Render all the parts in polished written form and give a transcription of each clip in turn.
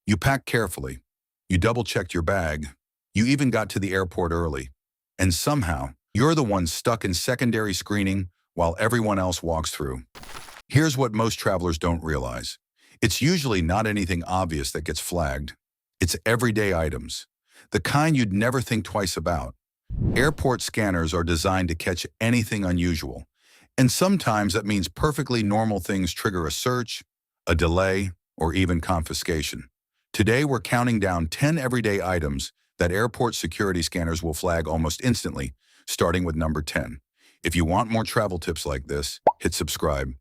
You packed carefully. You double-checked your bag. You even got to the airport early. And somehow, you're the one stuck in secondary screening while everyone else walks through. Here's what most travelers don't realize. It's usually not anything obvious that gets flagged. It's everyday items, the kind you'd never think twice about. Airport scanners are designed to catch anything unusual, and sometimes that means perfectly normal things trigger a search, a delay, or even confiscation. Today, we're counting down 10 everyday items that airport security scanners will flag almost instantly, starting with number 10. If you want more travel tips like this, hit subscribe.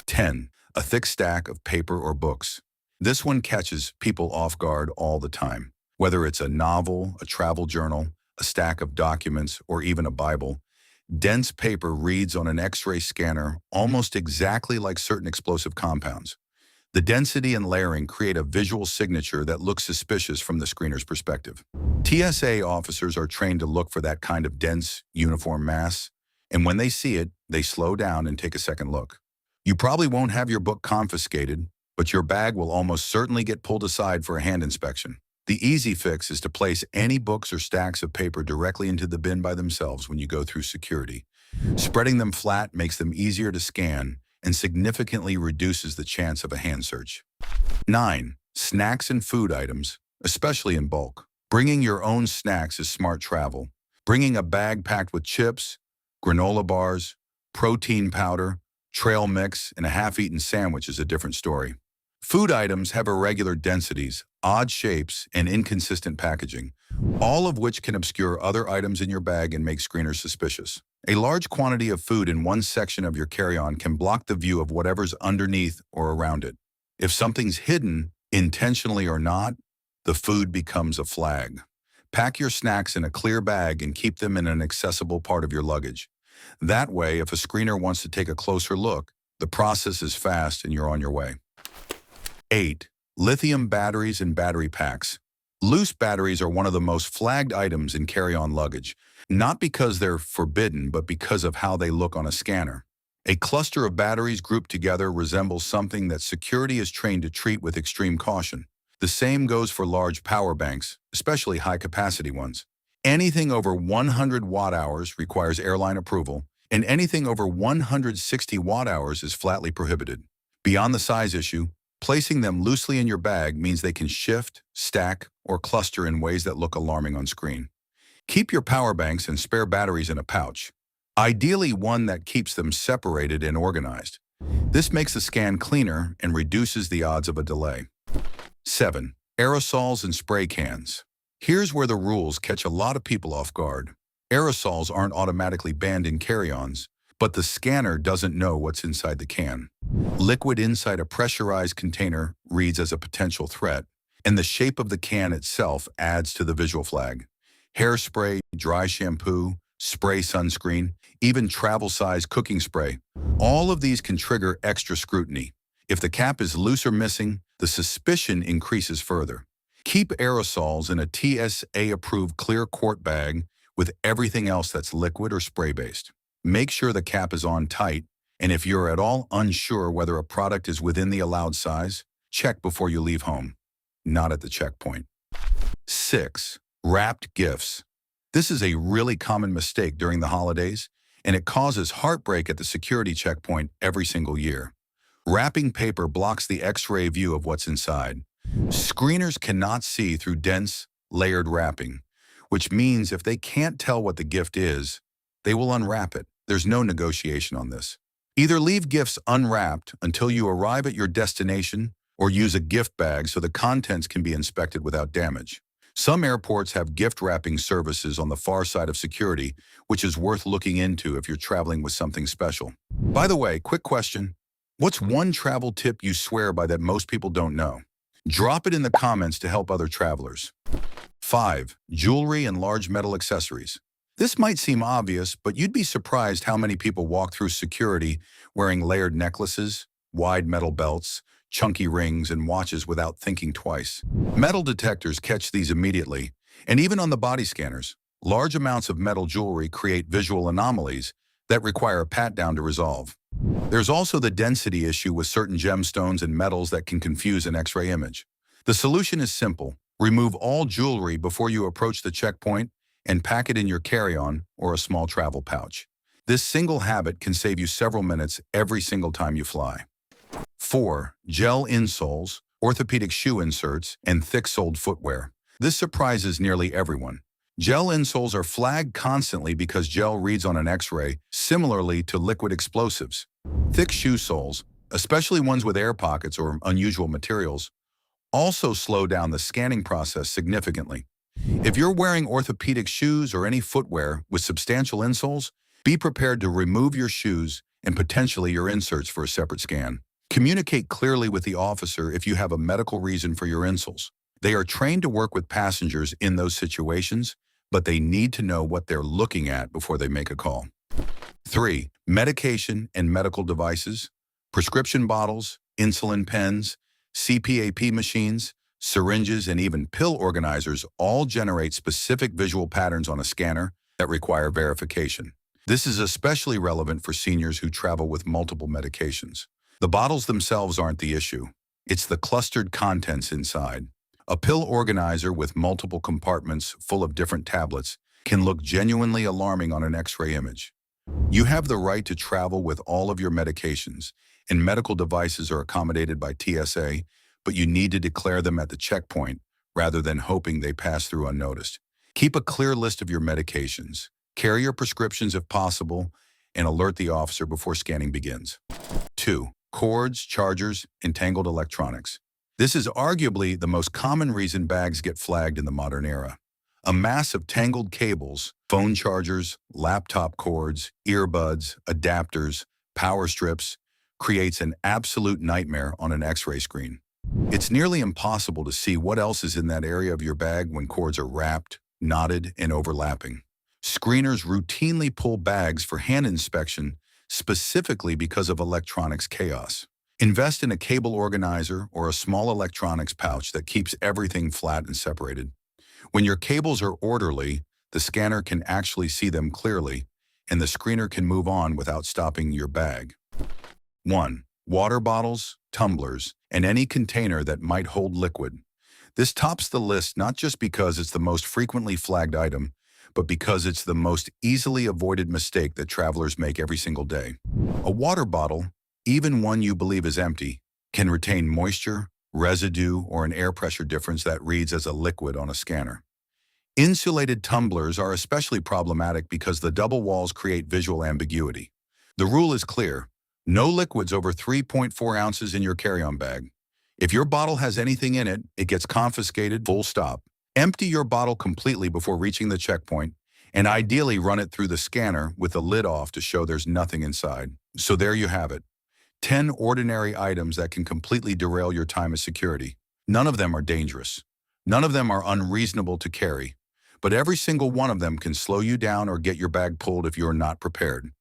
10. A thick stack of paper or books. This one catches people off guard all the time. Whether it's a novel, a travel journal, a stack of documents, or even a Bible, dense paper reads on an X-ray scanner almost exactly like certain explosive compounds. The density and layering create a visual signature that looks suspicious from the screener's perspective. TSA officers are trained to look for that kind of dense, uniform mass, and when they see it, they slow down and take a second look. You probably won't have your book confiscated, but your bag will almost certainly get pulled aside for a hand inspection. The easy fix is to place any books or stacks of paper directly into the bin by themselves when you go through security. Spreading them flat makes them easier to scan and significantly reduces the chance of a hand search. 9. Snacks and food items, especially in bulk. Bringing your own snacks is smart travel. Bringing a bag packed with chips, granola bars, protein powder, trail mix, and a half-eaten sandwich is a different story. Food items have irregular densities, odd shapes, and inconsistent packaging, all of which can obscure other items in your bag and make screeners suspicious. A large quantity of food in one section of your carry-on can block the view of whatever's underneath or around it. If something's hidden, intentionally or not, the food becomes a flag. Pack your snacks in a clear bag and keep them in an accessible part of your luggage. That way, if a screener wants to take a closer look, the process is fast and you're on your way. 8. Lithium batteries and battery packs. Loose batteries are one of the most flagged items in carry-on luggage, not because they're forbidden, but because of how they look on a scanner. A cluster of batteries grouped together resembles something that security is trained to treat with extreme caution. The same goes for large power banks, especially high-capacity ones. Anything over 100 watt-hours requires airline approval, and anything over 160 watt-hours is flatly prohibited. Beyond the size issue, placing them loosely in your bag means they can shift, stack, or cluster in ways that look alarming on screen. Keep your power banks and spare batteries in a pouch, ideally one that keeps them separated and organized. This makes the scan cleaner and reduces the odds of a delay. 7. Aerosols and spray cans. Here's where the rules catch a lot of people off guard. Aerosols aren't automatically banned in carry-ons, but the scanner doesn't know what's inside the can. Liquid inside a pressurized container reads as a potential threat, and the shape of the can itself adds to the visual flag. Hairspray, dry shampoo, spray sunscreen, even travel-size cooking spray. All of these can trigger extra scrutiny. If the cap is loose or missing, the suspicion increases further. Keep aerosols in a TSA-approved clear quart bag with everything else that's liquid or spray-based. Make sure the cap is on tight, and if you're at all unsure whether a product is within the allowed size, check before you leave home, not at the checkpoint. 6. Wrapped gifts. This is a really common mistake during the holidays, and it causes heartbreak at the security checkpoint every single year. Wrapping paper blocks the X-ray view of what's inside. Screeners cannot see through dense, layered wrapping, which means if they can't tell what the gift is, they will unwrap it. There's no negotiation on this. Either leave gifts unwrapped until you arrive at your destination, or use a gift bag so the contents can be inspected without damage. Some airports have gift wrapping services on the far side of security, which is worth looking into if you're traveling with something special. By the way, quick question. What's one travel tip you swear by that most people don't know? Drop it in the comments to help other travelers. 5. Jewelry and large metal accessories. This might seem obvious, but you'd be surprised how many people walk through security wearing layered necklaces, wide metal belts, chunky rings, and watches without thinking twice. Metal detectors catch these immediately, and even on the body scanners, large amounts of metal jewelry create visual anomalies that require a pat-down to resolve. There's also the density issue with certain gemstones and metals that can confuse an X-ray image. The solution is simple. Remove all jewelry before you approach the checkpoint and pack it in your carry-on or a small travel pouch. This single habit can save you several minutes every single time you fly. 4. Gel insoles, orthopedic shoe inserts, and thick-soled footwear. This surprises nearly everyone. Gel insoles are flagged constantly because gel reads on an X-ray, similarly to liquid explosives. Thick shoe soles, especially ones with air pockets or unusual materials, also slow down the scanning process significantly. If you're wearing orthopedic shoes or any footwear with substantial insoles, be prepared to remove your shoes and potentially your inserts for a separate scan. Communicate clearly with the officer if you have a medical reason for your insoles. They are trained to work with passengers in those situations, but they need to know what they're looking at before they make a call. 3. Medication and medical devices, prescription bottles, insulin pens, CPAP machines, syringes, and even pill organizers all generate specific visual patterns on a scanner that require verification. This is especially relevant for seniors who travel with multiple medications. The bottles themselves aren't the issue. It's the clustered contents inside. A pill organizer with multiple compartments full of different tablets can look genuinely alarming on an X-ray image. You have the right to travel with all of your medications, and medical devices are accommodated by TSA, but you need to declare them at the checkpoint rather than hoping they pass through unnoticed. Keep a clear list of your medications, carry your prescriptions if possible, and alert the officer before scanning begins. 2. Cords, chargers, and tangled electronics. This is arguably the most common reason bags get flagged in the modern era. A mass of tangled cables, phone chargers, laptop cords, earbuds, adapters, power strips, creates an absolute nightmare on an X-ray screen. It's nearly impossible to see what else is in that area of your bag when cords are wrapped, knotted, and overlapping. Screeners routinely pull bags for hand inspection specifically because of electronics chaos. Invest in a cable organizer or a small electronics pouch that keeps everything flat and separated. When your cables are orderly, the scanner can actually see them clearly, and the screener can move on without stopping your bag. 1. Water bottles, tumblers, and any container that might hold liquid. This tops the list not just because it's the most frequently flagged item, but because it's the most easily avoided mistake that travelers make every single day. A water bottle, even one you believe is empty, can retain moisture, residue, or an air pressure difference that reads as a liquid on a scanner. Insulated tumblers are especially problematic because the double walls create visual ambiguity. The rule is clear: no liquids over 3.4 ounces in your carry-on bag. If your bottle has anything in it, it gets confiscated, full stop. Empty your bottle completely before reaching the checkpoint, and ideally run it through the scanner with the lid off to show there's nothing inside. So there you have it. 10 ordinary items that can completely derail your time as security. None of them are dangerous. None of them are unreasonable to carry. But every single one of them can slow you down or get your bag pulled if you're not prepared.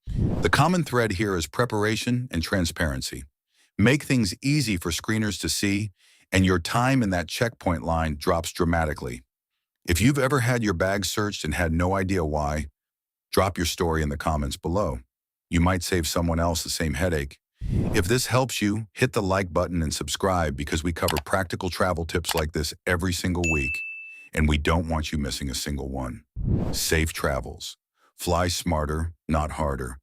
The common thread here is preparation and transparency. Make things easy for screeners to see, and your time in that checkpoint line drops dramatically. If you've ever had your bag searched and had no idea why, drop your story in the comments below. You might save someone else the same headache. If this helps you, hit the like button and subscribe because we cover practical travel tips like this every single week, and we don't want you missing a single one. Safe travels. Fly smarter, not harder.